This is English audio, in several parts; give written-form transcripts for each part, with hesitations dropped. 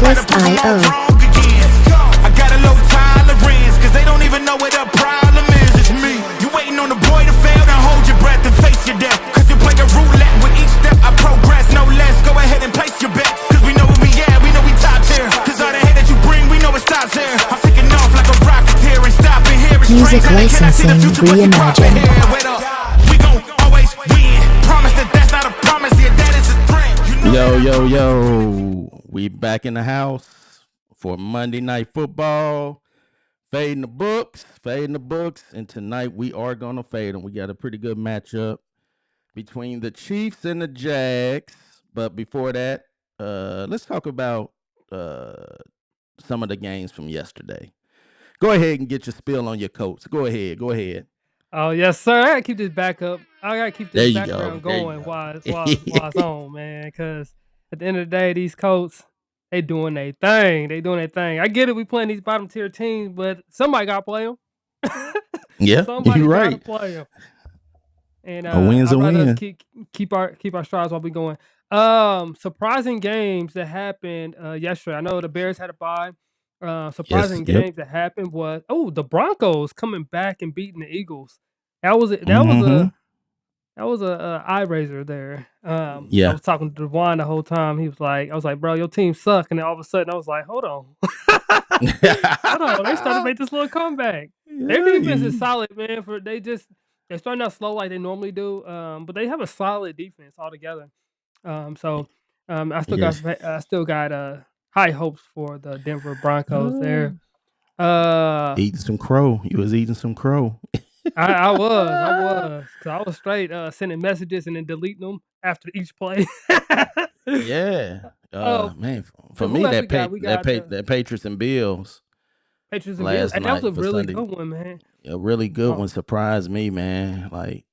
Twist.io. I got a low tolerance, cause they don't even know what the problem is. It's me. You waiting on the boy to fail, now hold your breath and face your death. Cause you play a roulette with each step I progress, no less. Go ahead and place your bet. Cause we know where we at, we know we top tier. Cause all the hate that you bring, we know it stops here. I'm taking off like a rocketeer and stopping here. Music licensing reimagined. We gon' always win. Promise that that's not a promise, yeah, that is a threat. Yo, we back in the house for Monday Night Football. Fading the books, and tonight we are going to fade them. We got a pretty good matchup between the Chiefs and the Jags. But before that, let's talk about some of the games from yesterday. Go ahead and get your spill on your Colts. Go ahead. Oh, yes, sir. I got to keep this back up. I got to keep this There you background go. There you going go. while it's on, man. Because at the end of the day, these Colts, they doing their thing. I get it. We playing these bottom tier teams, but somebody got to play them. Yeah, Somebody you're got right. to play them. And A win's a I'd rather win. us keep our strides while we going. Surprising games that happened yesterday. I know the Bears had a bye. Surprising Yep. games that happened was the Broncos coming back and beating the Eagles. That was a eye raiser there. I Yeah. was talking to Devon the whole time. I was like, bro, your team suck. And then all of a sudden I was like, hold on. Hold on. They started to make this little comeback. Their defense is solid, man. They're starting out slow like they normally do. But they have a solid defense altogether. I still got high hopes for the Denver Broncos there. Eating some crow. You was eating some crow. I was. 'Cause I was straight sending messages and then deleting them after each play. Yeah. Man, for so me who else that we got? We got that Patriots and Bills Patriots and Bills. last And that was night a for really Sunday. good one, man. A really good Oh. one surprised me, man. Like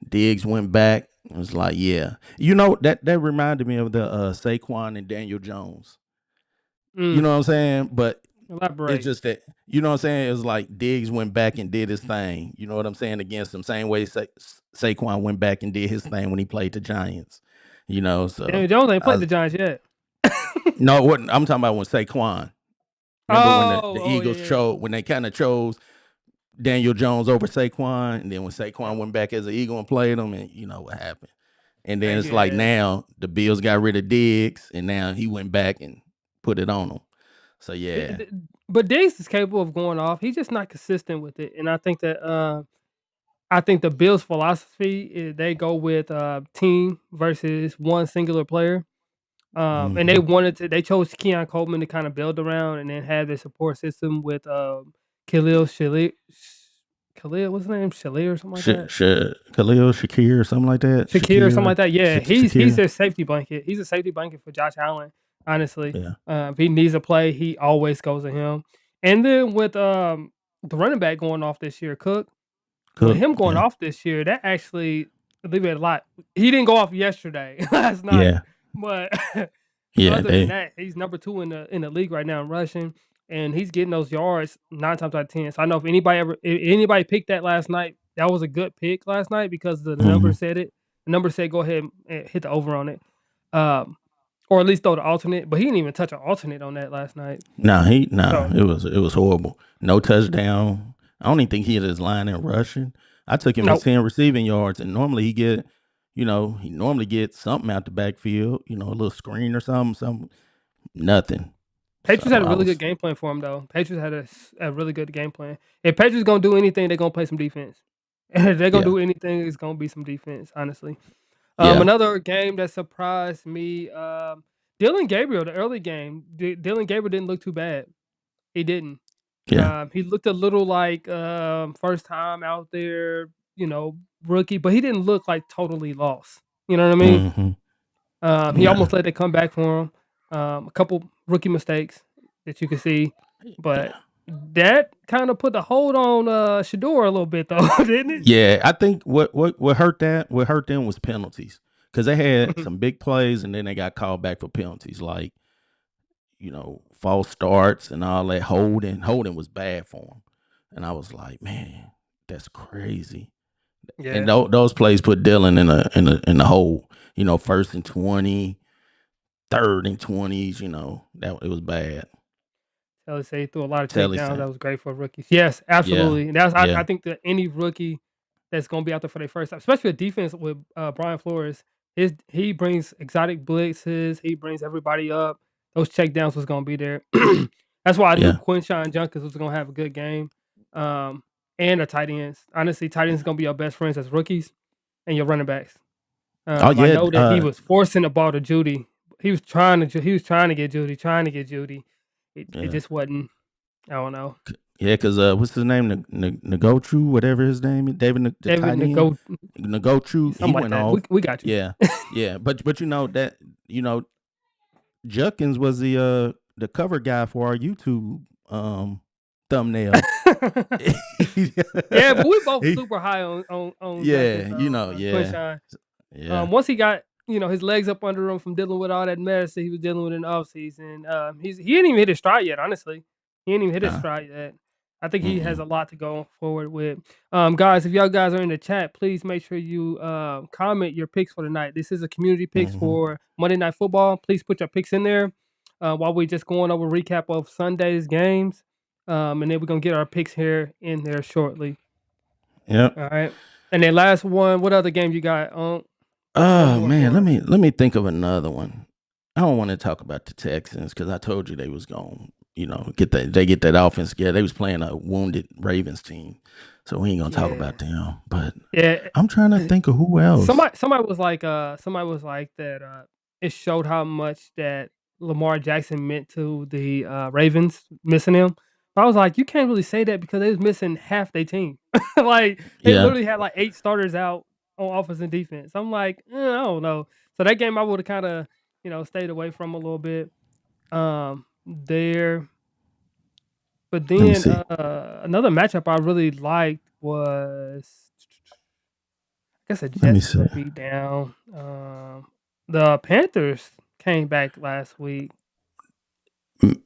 Diggs went back. It was like, yeah. You know, that reminded me of the Saquon and Daniel Jones. You know what I'm saying? But Elaborate. it's just that, you know what I'm saying? It was like Diggs went back and did his thing. You know what I'm saying? Against them. Same way Saquon went back and did his thing when he played the Giants. You know, so Daniel Jones ain't played the Giants yet. no, it wasn't. I'm talking about when Saquon. Remember when the Eagles yeah. when they kind of chose Daniel Jones over Saquon, and then when Saquon went back as an Eagle and played him, and you know what happened. And then it's like now the Bills got rid of Diggs, and now he went back and put it on them. So yeah, But Diggs is capable of going off. He's just not consistent with it. And I think that the Bills' philosophy is they go with team versus one singular player. And they chose Keon Coleman to kind of build around and then have the support system with Khalil, what's his name? Shalir or something like that? Khalil Shakir or something like that. Shakir or something like that. Yeah, he's Shakir. their safety blanket. He's a safety blanket for Josh Allen, honestly. Yeah. If he needs a play, he always goes to him. And then with the running back going off this year, Cook, with him going off this year, that actually alleviated a lot. He didn't go off yesterday, last night. Yeah. But Yeah, other than that, he's number 2 in the league right now in rushing, and he's getting those yards 9 times out of 10. So I know if anybody picked that last night, that was a good pick last night because the number said it. The number said go ahead and hit the over on it, or at least throw the alternate. But he didn't even touch an alternate on that last night. It was horrible. No touchdown. I don't even think he hit his line in rushing. I took him for 10 receiving yards, and normally he gets something out the backfield, a little screen or something. Nothing. Patriots had a really good game plan for him, though. Patriots had a really good game plan. If Patriots going to do anything, they're going to play some defense. If they're going to do anything, it's going to be some defense, honestly. Another game that surprised me, Dylan Gabriel, the early game, Dylan Gabriel didn't look too bad. He didn't. Yeah. He looked a little like first time out there, rookie, but he didn't look like totally lost. You know what I mean? He almost let it come back for him. A couple rookie mistakes that you could see, but that kind of put the hold on Shador a little bit, though, didn't it? Yeah, I think what hurt them was penalties, because they had some big plays and then they got called back for penalties, like false starts and all that. Holding was bad for them, and I was like, man, that's crazy. Yeah. And those plays put Dylan in the hole. 1st and 20, 3rd and 20s, that it was bad. Telly said he threw a lot of Telly takedowns. said, That was great for rookies. Yes, yeah, absolutely. And I yeah, think that any rookie that's gonna be out there for their first time, especially a defense with Brian Flores, he brings exotic blitzes. He brings everybody up. Those checkdowns was gonna be there. That's why I knew yeah. Quinshon Junkins was gonna have a good game. And the tight ends. Honestly, tight ends gonna be your best friends as rookies and your running backs. Oh I yeah, know that he was forcing the ball to Judy. He was trying to get Judy, trying to get Judy. It yeah, just wasn't. I don't know. yeah. Because what's his name? Nagotru, whatever his name is, David, the David tight end, Nego Nagotru. He something like went that. off. We got you. Yeah, yeah. But that you know Junkins was the cover guy for our YouTube thumbnail. Yeah, but we both He- super high on Jenkins yeah, though, yeah, Quinshon. yeah. Once he got, his legs up under him from dealing with all that mess that he was dealing with in the offseason, he didn't even hit his stride yet, honestly. He didn't even hit his Nah, stride yet. I think he has mm-mm. a lot to go forward with. Guys, if y'all guys are in the chat, please make sure you comment your picks for tonight. This is a community picks Mm-hmm. for Monday Night Football. Please put your picks in there while we just going over recap of Sunday's games. And then we're going to get our picks here in there shortly. Yep. All right. And then last one, what other game you got? One Oh more man, for us. let me think of another one. I don't want to talk about the Texans because I told you they was going, get that offense together. They was playing a wounded Ravens team, so we ain't gonna talk Yeah. about them. But Yeah. I'm trying to think of who else. Somebody was like that it showed how much that Lamar Jackson meant to the Ravens missing him. I was like, you can't really say that because they was missing half their team. Like they Yeah, literally had like 8 starters out on offense and defense. I'm like, I don't know. So that game I would have kind of, stayed away from a little bit. There. But let me then see. another matchup I really liked was I guess the Let me Jets see. took a beat down. The Panthers came back last week,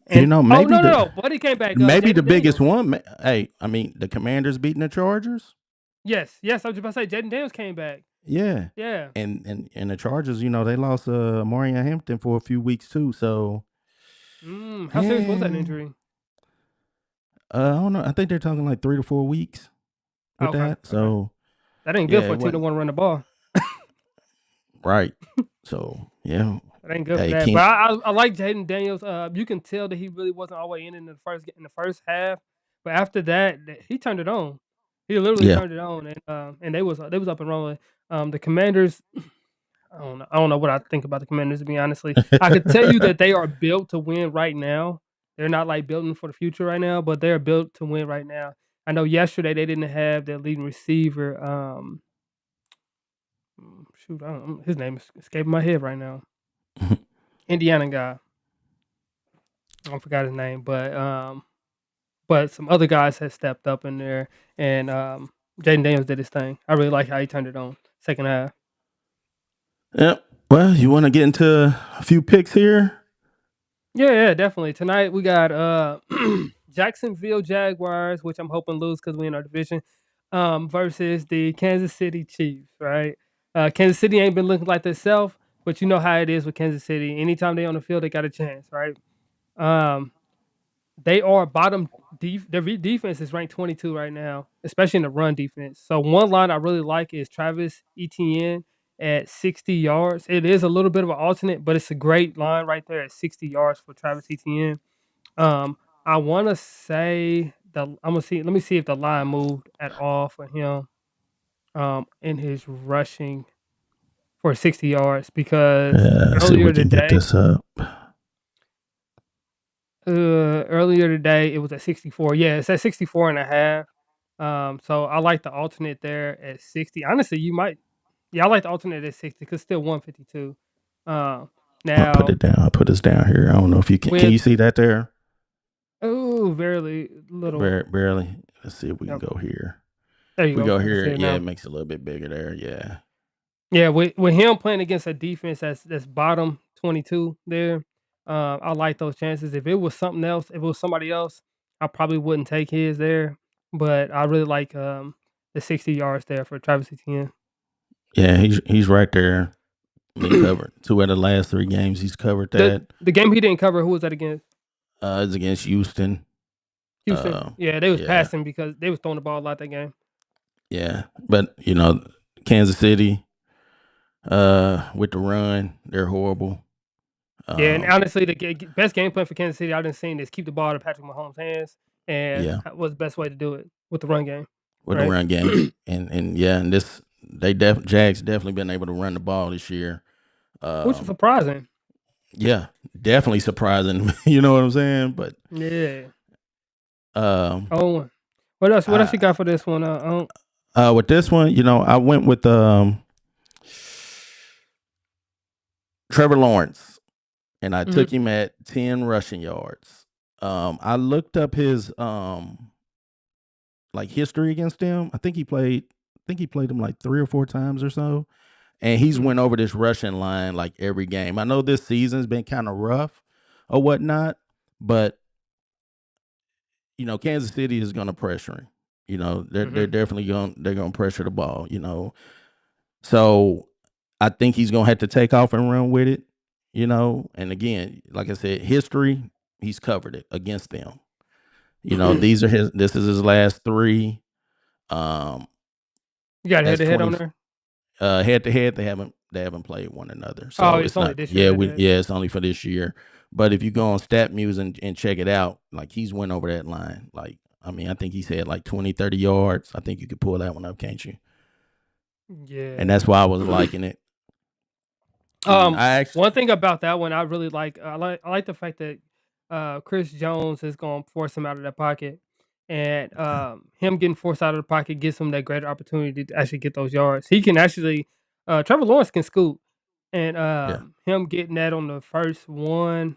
and oh Maybe no, Buddy came back. maybe the Jaden biggest Daniels. one. Hey, I mean the Commanders beating the Chargers. Yes, I was just about to say Jaden Daniels came back. Yeah, Yeah. and the Chargers, they lost Maurian Hampton for a few weeks too. So How serious was that yeah. injury? I don't know. I think they're talking like 3 to 4 weeks with Okay, that. okay. So That ain't good yeah, for it a team that wasn't want to run the ball. right. So yeah, That ain't good for hey, that. But King. I like Jaden Daniels. You can tell that he really wasn't all the way in the first half, but after that, he turned it on. He literally Yeah, turned it on, and they was up and rolling. The Commanders, I don't know what I think about the Commanders, to be honestly. I could tell you that they are built to win right now. They're not like building for the future right now, but they're built to win right now. I know yesterday they didn't have their leading receiver. Shoot, his name is escaping my head right now. Indiana guy. I forgot his name, but some other guys had stepped up in there, and Jaden Daniels did his thing. I really like how he turned it on second half. yeah. Well, you want to get into a few picks here? Yeah, definitely. Tonight we got Jacksonville Jaguars, which I'm hoping lose because we in our division, versus the Kansas City Chiefs. Right? Kansas City ain't been looking like themselves, but you know how it is with Kansas City. Anytime they on the field, they got a chance, right? Um, They are bottom their defense is ranked 22 right now, especially in the run defense. So one line I really like is Travis Etienne at 60 yards. It is a little bit of an alternate, but it's a great line right there at 60 yards for Travis Etienne. I want to say I'm gonna see. Let me see if the line moved at all for him. In his rushing for 60 yards because See if we can get this up. Earlier today it was at 64. Yeah, it's at 64 and a half. So I like the alternate there at 60. Honestly, I like the alternate at 60 because still 152. I'll put Now it down. I'll put this down here. I don't know if you can. Can with you see that there? very little. Barely. Let's see if we can Yep, go here. there If you we go. go I can see here, it yeah, it now. makes it a little bit bigger there. Yeah. Yeah, with him playing against a defense that's bottom 22 there, I like those chances. If it was something else, if it was somebody else, I probably wouldn't take his there. But I really like the 60 yards there for Travis Etienne. Yeah, he's right there. been covered. 2 out of the last 3 games he's covered that. The game he didn't cover, who was that against? It's against Houston. Houston. Yeah, they was Yeah, passing because they was throwing the ball a lot that game. yeah. But Kansas City, with the run, they're horrible. Yeah, and honestly, the best game plan for Kansas City I done seen is keep the ball out of Patrick Mahomes' hands, and Yeah, was the best way to do it with the run game, with the right? run game, and yeah, and Jags definitely been able to run the ball this year. Which is surprising. Yeah, definitely surprising. You know what I'm saying? But Yeah. um, Oh, what else? What else you I, got for this one? with this one, I went with Trevor Lawrence, and I took him at 10 rushing yards. I looked up his like history against him. I think he played him like 3 or 4 times or so. And he's went over this rushing line like every game. I know this season's been kind of rough or whatnot, but Kansas City is going to pressure him. They're definitely going to pressure the ball. So I think he's going to have to take off and run with it. And again, like I said, history, he's covered it against them. This is his last 3. You got That's head to head on 20 there. head to head. They haven't played one another, Oh, so it's it's only not. this year. It's only for this year. But if you go on StatMuse and check it out, like he's went over that line. Like, I mean, I think he's had like 20, 30 yards. I think you could pull that one up, can't you? Yeah. And that's why I was liking it. One thing about that one I really like, I like the fact that Chris Jones is going to force him out of that pocket, and him getting forced out of the pocket gives him that greater opportunity to actually get those yards. He can actually, Trevor Lawrence can scoot, and Yeah, him getting that on the first one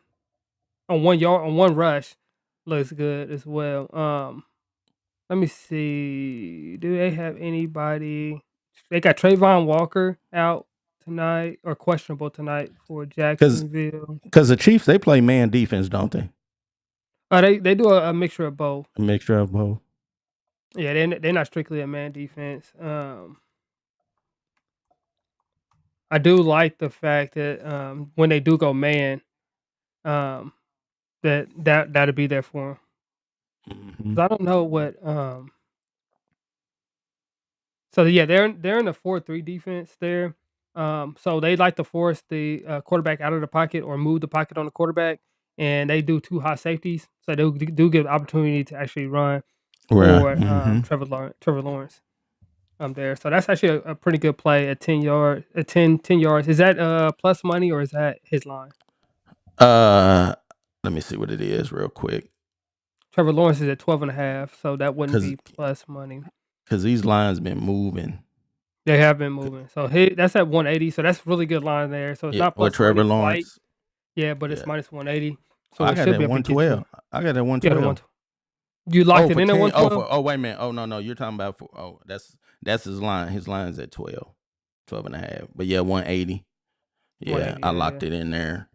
on 1 yard on one rush looks good as well. Let me see. Do they have anybody? They got Trayvon Walker out tonight or questionable tonight for because Jacksonville. the Chiefs, they play man defense, don't they? They do a mixture of both. A mixture of both. Yeah, they're not strictly a man defense. I do like the fact that when they do go man, um, that'll be there for them. Hmm. 'Cause I don't know what So yeah, they're in a 4-3 defense there. So they like to force the quarterback out of the pocket or move the pocket on the quarterback, and they do 2 high safeties, so they do give opportunity to actually run Right. for Trevor Lawrence. There, so that's actually a pretty good play at 10 yards. Is that plus money or is that his line? Let me see what it is real quick, Trevor Lawrence is at 12.5, so that wouldn't because be plus money. these lines been moving. They have been moving, so that's at 180. So that's really good line there. So it's Yeah, not with plus money Trevor quite. Lawrence. Yeah, but it's Yeah. minus 180, Oh, so I it got should that be able to get you. 112. I got that You got a 112. You Oh, locked it for in at 10. 112? Oh, wait a minute. Oh, no. You're talking about that's his line. His line's at 12, 12 and a half. But yeah, 180. Yeah, 180, I yeah, locked yeah. it in there.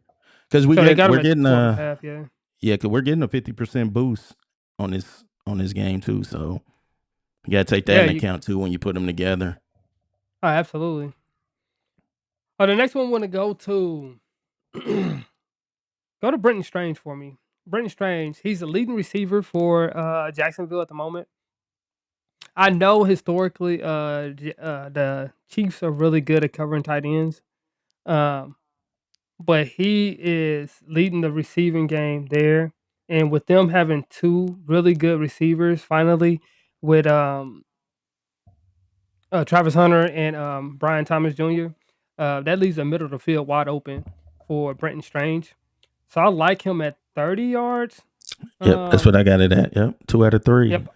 Cuz So they got him we're at getting 12.5, yeah. yeah, cuz we're getting a 50% boost on this game too. So you got to take that Yeah, into account too when you put them together. oh, absolutely. Oh, the next one want to go to go to Brenton Strange for me. Brenton Strange, he's the leading receiver for Jacksonville at the moment. I know historically the Chiefs are really good at covering tight ends. Um, but he is leading the receiving game there. And with them having 2 really good receivers finally with Travis Hunter and Brian Thomas Jr., that leaves the middle of the field wide open for Brenton Strange. So I like him at 30 yards. Yep, that's what I got it at. Yep, 2 out of 3. Yep,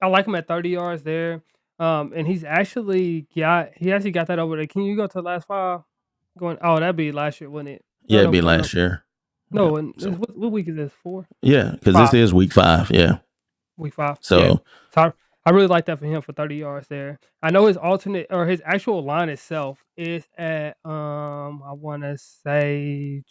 I like him at 30 yards there. And he actually got that over there. Can you go to the last 5? That'd be last year, wouldn't it? Yeah, it'd be No. last year. No, Yep. and So what week is this? 4? yeah, cuz this 5. is week 5. Yeah. Week 5. Yeah. So So I really like that for him for 30 yards there. I know his alternate or his actual line itself is at I want to say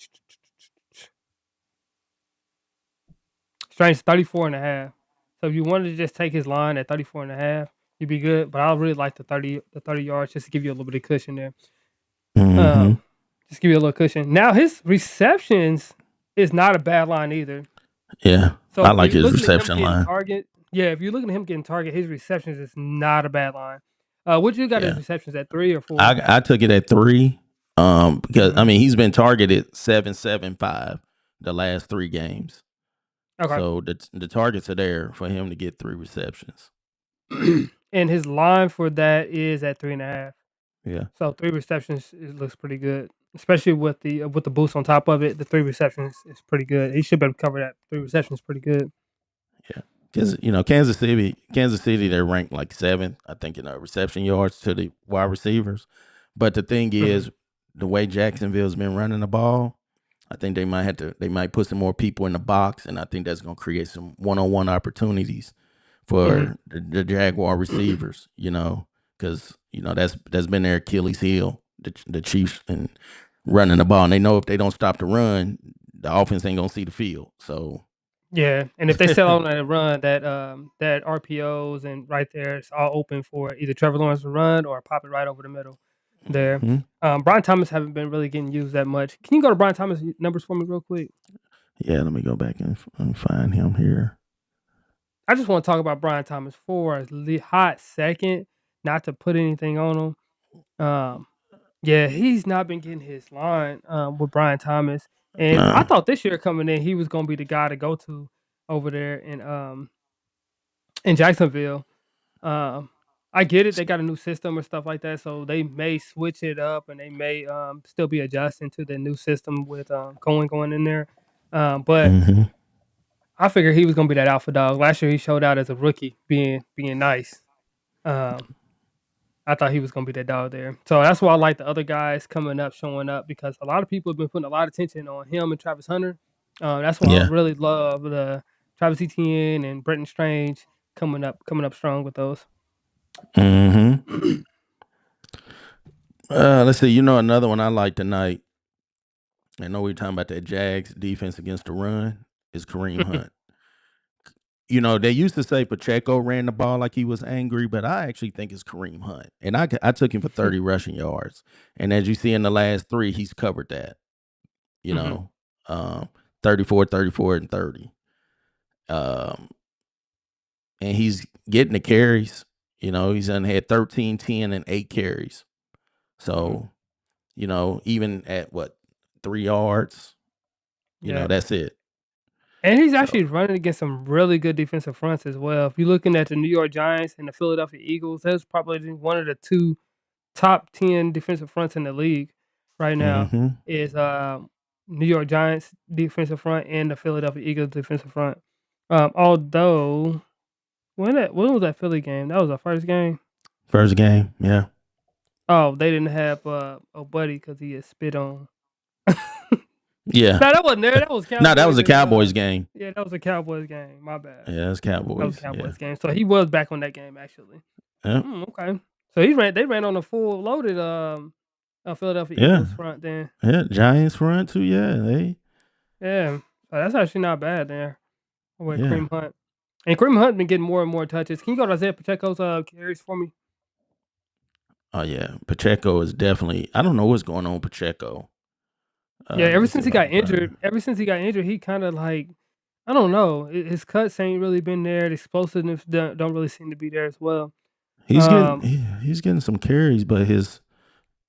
Strange 34.5. So if you wanted to just take his line at 34.5, you'd be good. But I really like the 30 yards just to give you a little bit of cushion there. mhm. Just give you a little cushion. Now his receptions is not a bad line either. Yeah, So I if like you're his looking at him reception getting line. target, yeah, if you're looking at him getting target, his receptions is not a bad line. What you got his Yeah, receptions at 3 or 4? I took it at 3. Because I Mhm. mean he's been targeted 7.75 the last 3 games. Okay. So the targets are there for him to get 3 receptions. And his line for that is at 3.5. Yeah. So 3 receptions it looks pretty good, especially with the boost on top of it. The 3 receptions is pretty good. He should be able to cover that 3 receptions pretty good. Yeah, because Kansas City, they're ranked like 7th, I think, in reception yards to the wide receivers. But the thing Mhm. is, the way Jacksonville's been running the ball, I think they might put some more people in the box, and I think that's going to create some one-on-one opportunities Mhm. for the Jaguar receivers. Because that's been their Achilles heel, the Chiefs, and running the ball. And they know if they don't stop the run, the offense ain't gonna see the field. So. Yeah, and if they sell on that run, that RPOs and right there, it's all open for either Trevor Lawrence to run or pop it right over the middle there. Mhm. Brian Thomas haven't been really getting used that much. Can you go to Brian Thomas numbers for me real quick? Yeah, let me go back and find him here. I just want to talk about Brian Thomas for a hot second, not to put anything on him. Yeah, he's not been getting his line with Brian Thomas, and I No. thought this year coming in, he was going to be the guy to go to over there in Jacksonville. Um, I get it; they got a new system or stuff like that, so they may switch it up, and they may still be adjusting to the new system with Cohen going in there. But Hmm. I figured he was going to be that alpha dog. Last year, he showed out as a rookie, being nice. Um, I thought he was gonna be that dog there. So that's why I like the other guys coming up, showing up because a lot of people have been putting a lot of attention on him and Travis Hunter. That's why I Yeah. really love the Travis Etienne and Brenton Strange coming up strong with those. Hmm. Let's see. Another one I like tonight. I know we are talking about that Jags defense against the run is Kareem Hunt. They used to say Pacheco ran the ball like he was angry, but I actually think it's Kareem Hunt. And I took him for 30 rushing yards. And as you see in the last 3, he's covered that, you Mhm. know, um, 34, 34, and 30. Um, and he's getting the carries. He's done had 13, 10, and 8 carries. Mhm. So, even at what, 3 yards, Yeah. that's it. And he's So, actually running against some really good defensive fronts as well. If you're looking at the New York Giants and the Philadelphia Eagles, that's probably one of the 2 top 10 defensive fronts in the league right now hmm is New York Giants defensive front and the Philadelphia Eagles defensive front. Although when was that Philly game? That was our first game. first game, yeah, Oh, they didn't have a buddy because he had spit on. yeah. No, that wasn't there. That was No, that was Cowboys a and Cowboys game. yeah, that was a Cowboys game. My bad. Yeah, that's That was a Cowboys. Yeah, Cowboys game. So he was back on that game actually. yeah, Okay. So they ran on a full loaded Philadelphia yeah, Eagles front then. yeah. Giants front too. Yeah, Yeah, that's actually not bad there with yeah. Kareem Hunt. And Kareem Hunt been getting more and more touches. Can you go to Isaiah Pacheco's carries for me? Oh yeah, Pacheco is definitely. I don't know what's going on with Pacheco. Yeah, Let me see if I can find him. ever since he got injured, he kind of like I don't know. His cuts ain't really been there. The explosiveness don't really seem to be there as well. He's getting Um, he's getting some carries, but his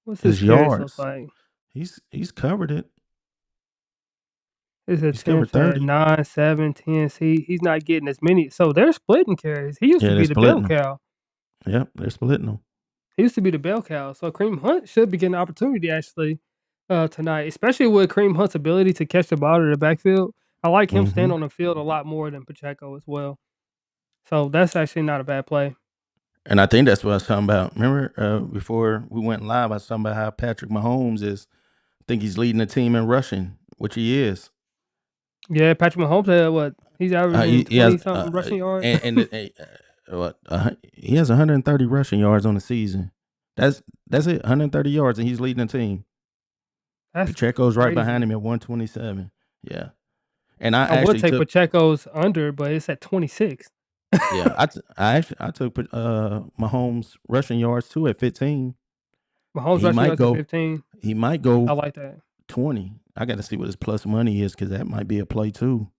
what's his his carries look yards, like? he's covered it. His He's covered attempts at 30. 9, 7, 10. He's not getting as many. So they're splitting carries. He used to Yeah, they're be the bell splitting them. cow. Yep, they're splitting them. He used to be the bell cow. So Kareem Hunt should be getting an opportunity actually tonight, especially with Kareem Hunt's ability to catch the ball in the backfield. I like him Hmm. staying on the field a lot more than Pacheco as well. So that's actually not a bad play. And I think that's what I was talking about. Remember, before we went live, I was talking about how Patrick Mahomes is. I think he's leading the team in rushing, which he is. Yeah, Patrick Mahomes had what? He's averaging He has 20 something rushing yards. what? He has 130 rushing yards on the season. That's it, 130 yards, and he's leading the team. That's Pacheco's right behind crazy. him at 127. Yeah, and I I would actually take took. Pacheco's under, but it's at 26. Yeah, I took Mahomes rushing yards too at 15. Mahomes He rushing might yards at go. 15. He might go I like that. 20. I got to see what his plus money is because that might be a play too.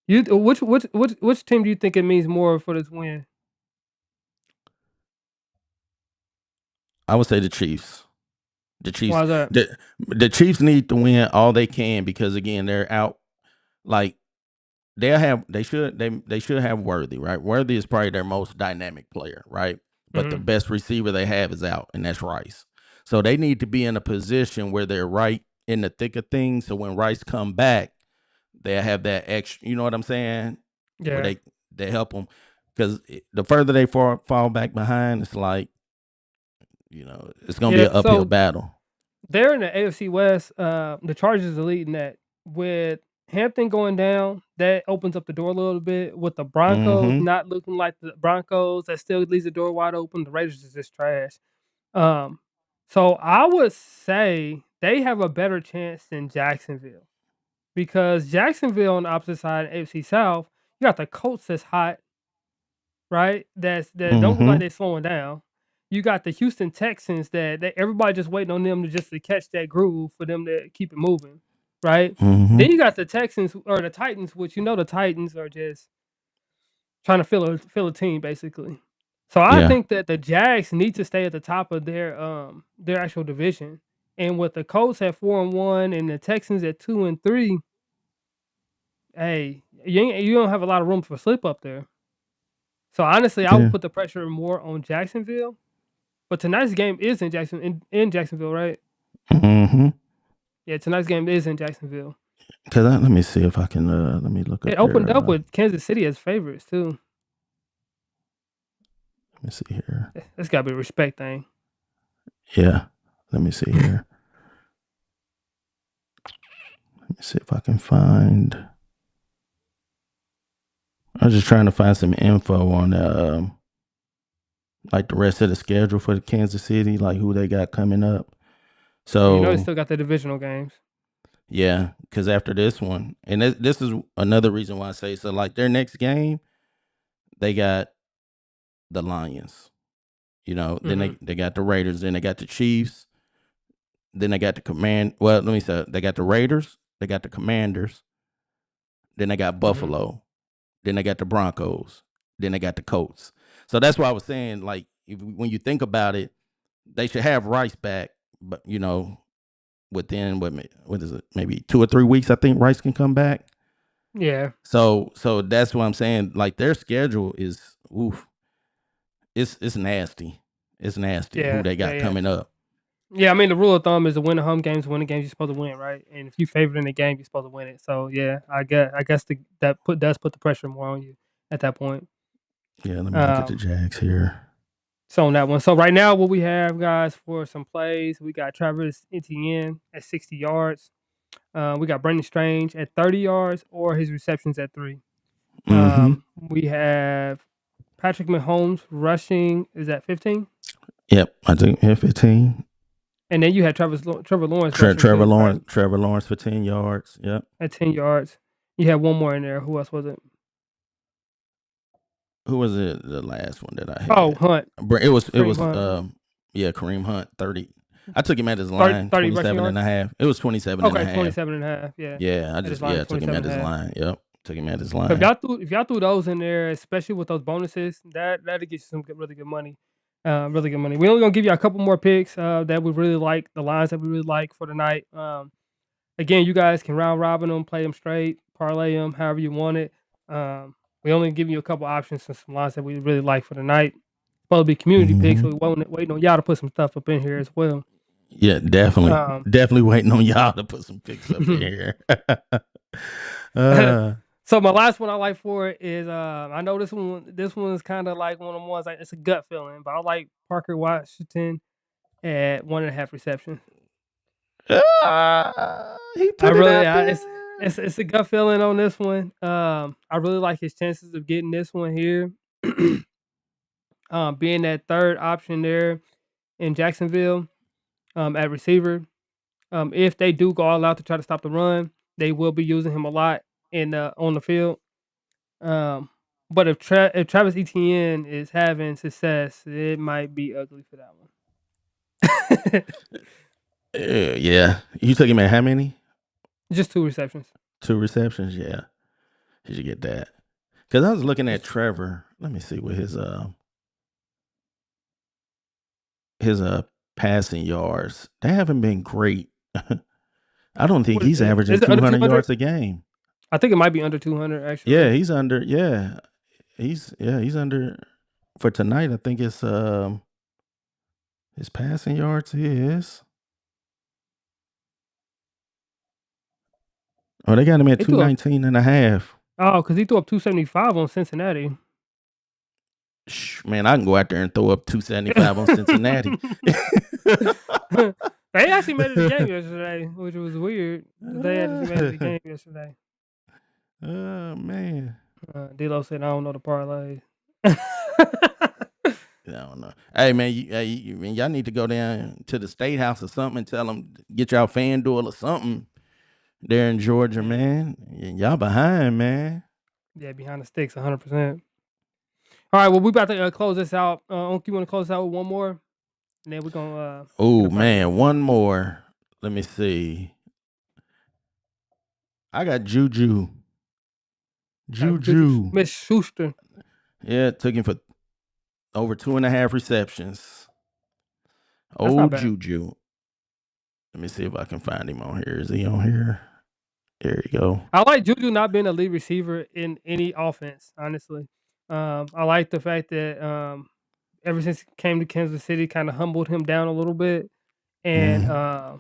You which team do you think it means more for this win? I would say the Chiefs. The Chiefs. Why is that? The Chiefs need to win all they can because again they're out. Like they should have Worthy, right? Worthy is probably their most dynamic player, right? But the Mhm. best receiver they have is out, and that's Rice. So they need to be in a position where they're right in the thick of things. So when Rice come back, they have that extra. You know what I'm saying? Where Yeah. they help them because the further they fall back behind, it's like it's gonna be Yeah, an uphill so battle. they're in the AFC West. The Chargers are leading that. With Hampton going down, that opens up the door a little bit. With the Broncos Mm-hmm. not looking like the Broncos, that still leaves the door wide open. The Raiders is just trash. Um, so I would say they have a better chance than Jacksonville because Jacksonville on the opposite side, AFC South, you got the Colts that's hot, right? That don't look like Mm-hmm. they're slowing down. You got the Houston Texans that everybody just waiting on them to catch that groove for them to keep it moving, right? Mm-hmm. Then you got the Texans or the Titans, which the Titans are just trying to fill a team basically. So I Yeah. think that the Jags need to stay at the top of their actual division. And with the Colts at 4-1 and the Texans at 2-3, hey, you don't have a lot of room for slip up there. So honestly, I would Yeah. put the pressure more on Jacksonville. But tonight's game is in Jacksonville, right? Mm-hmm. Yeah, tonight's game is in Jacksonville. Cause let me see if I can. Let me look It up opened their. up with Kansas City as favorites too. Let me see here. That's gotta be a respect thing. Yeah. Let me see here. Let me see if I can find. I was just trying to find some info on like the rest of the schedule for the Kansas City, like who they got coming up. Well, they So still got the divisional games. yeah, because after this one, and this is another reason why I say so. Like their next game, they got the Lions. Then Mhm. they got the Raiders. Then they got the Chiefs. Then they got the command. Well, let me say they got the Raiders. They got the Commanders. Then they got Mhm. Buffalo. Then they got the Broncos. Then they got the Colts. So that's why I was saying, like, when you think about it, they should have Rice back, but within what is it, maybe 2 or 3 weeks, I think Rice can come back. Yeah. So that's what I'm saying. Like their schedule is, oof, it's nasty. It's nasty who Yeah. they Yeah. got Yeah. coming up. Yeah, I mean the rule of thumb is to win the home games, win the games you're supposed to win, right? And if you favored in the game, you're supposed to win it. So yeah, I guess does put the pressure more on you at that point. Yeah, let me look at the Um, Jags here. so on that one. So right now, what we have, guys, for some plays, we got Travis Etienne at 60 yards. We got Brendan Strange at 30 yards or his receptions at 3. Mm-hmm. We have Patrick Mahomes rushing is at 15, Yep, I think 15. and then you had Trevor Lawrence rushing Trevor too, right? Lawrence. Trevor Lawrence for 10 yards. Yep. At 10 yards. You had one more in there. Who else was it? Who was it? The last one that I Oh, had. Hunt. Kareem It was Hunt. yeah, Kareem Hunt 30. I took him at his 30, line 30 rushing 27 and yards. a half. It was 27 and a Okay, half. 27 and a half. Yeah. Yeah, At his line at took him 27 at and a his half. line. Yep. Took him at his So if line. y'all threw those in there, especially with those bonuses, that'll get you some really good money. Really good money. We're only gonna give you a couple more picks that we really like, the lines that we really like for tonight. Again, you guys can round robin them, play them straight, parlay them, however you want it. We only give you a couple options and some lines that we really like for tonight. Supposed to be community picks, Hmm. so we waiting on y'all to put some stuff up in here as well. Yeah, definitely. Um, Definitely waiting on y'all to put some picks up in here. uh, so my last one I like for it is I know this one is kind of like one of the ones like it's a gut feeling, but I like Parker Washington at 1.5 receptions. he I put it really out I, there. it's a gut feeling on this one. I really like his chances of getting this one here. Being that third option there in Jacksonville at receiver. If they do go all out to try to stop the run, they will be using him a lot in on the field. Um, but if Travis Etienne is having success, it might be ugly for that one. Yeah. You took him at how many? Just 2 receptions. 2 receptions. Yeah. Did you get that? Because I was looking at Trevor. Let me see what his passing yards. They haven't been great. I don't think What he's averaging is it under 200 200? yards a game. I think it might be under 200 actually. Yeah, he's under. Yeah, he's under for tonight. I think it's his passing yards is. Oh, they got him at He threw up 219 and a half. because he threw up 275 on Cincinnati. Man, I can go out there and throw up 275 on Cincinnati. They actually made it a game yesterday, which was weird. They actually made it a game yesterday. Oh man. D-Lo said, "I don't know the parlay." I don't know. Hey man, y'all need to go down to the State House or something and tell them get y'all FanDuel or something there in Georgia, man. Y'all behind, man. Yeah, behind the sticks, 100%. All right, well, we about to close this out. Unc, you want to close out with one more, and then we're gonna. Oh man, one more. Let me see. I got Juju. Miss Schuster. Yeah, took him for over 2.5 receptions. That's not bad. Juju. Let me see if I can find him on here. Is he on here? There you go. I like Juju not being a lead receiver in any offense, honestly. I like the fact that ever since he came to Kansas City, kind of humbled him down a little bit, and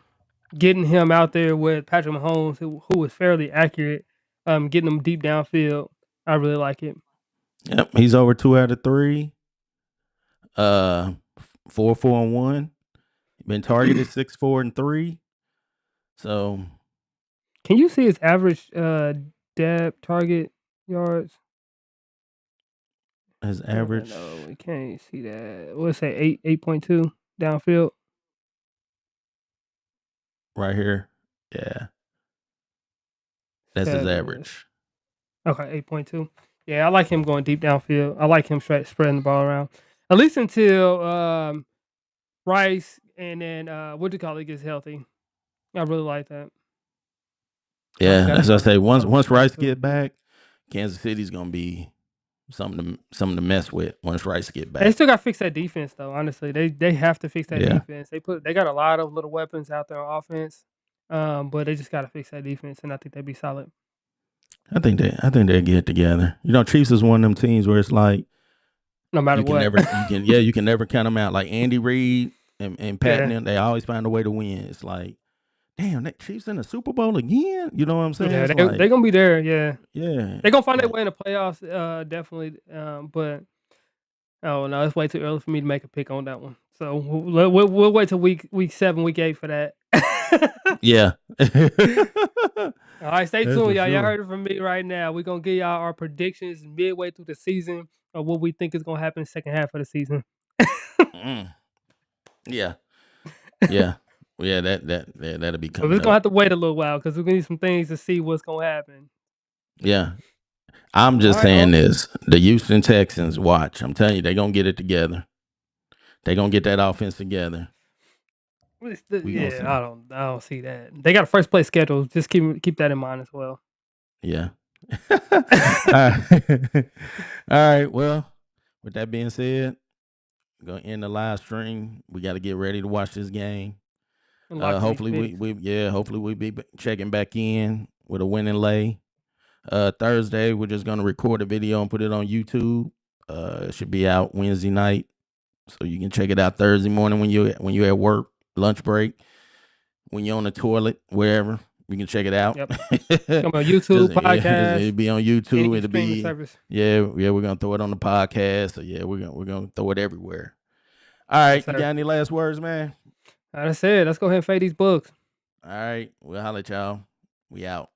getting him out there with Patrick Mahomes, who was fairly accurate, getting him deep downfield. I really like it. Yep, he's over 2 out of 3. 4-4-1. Been targeted 6-4-3. So, can you see his average depth target yards? His average. No, we can't see that. What's say 8.2 downfield? Right here. Yeah. That's his average. Okay, 8.2. Yeah, I like him going deep downfield. I like him spreading the ball around. At least until Rice and then what do you call it gets healthy. I really like that. Yeah, as I say, once Rice get back, Kansas City's gonna be something to mess with once Rice get back. They still got to fix that defense though. Honestly, they have to fix that defense. They got a lot of little weapons out there on offense, but they just got to fix that defense, and I think they'd be solid. I think they get it together. You know, Chiefs is one of them teams where it's like no matter you can what, you can never count them out. Like Andy Reid and Patton, they always find a way to win. It's like, damn, that Chiefs in the Super Bowl again. You know what I'm saying? Yeah, they're gonna be there. Yeah, yeah, they're gonna find their way in the playoffs. Definitely. But oh no, it's way too early for me to make a pick on that one. So we'll wait till week 7, week 8 for that. Yeah. All right, stay tuned, y'all. Y'all heard it from me right now. We're gonna give y'all our predictions midway through the season of what we think is gonna happen in the second half of the season. Yeah. Yeah. Yeah, that'll be coming. We're gonna have to wait a little while because we're gonna need some things to see what's gonna happen. Yeah. I'm just saying this. The Houston Texans, watch. I'm telling you, they're gonna get it together. They're gonna get that offense together. I don't see that. They got a first place schedule. Just keep that in mind as well. Yeah. All right. All right. Well, with that being said, we're gonna end the live stream. We got to get ready to watch this game. Hopefully we'll be checking back in with a winning lay. Thursday, we're just gonna record a video and put it on YouTube. It should be out Wednesday night, so you can check it out Thursday morning when you're at work, lunch break, when you're on the toilet, wherever. You can check it out. Yep. Come on YouTube, podcast. It'll be on YouTube. It'll be service. Yeah. We're gonna throw it on the podcast. So yeah, we're gonna throw it everywhere. All right, you got any last words, man? That's it. Let's go ahead and fade these books. All right, we'll holler at y'all. We out.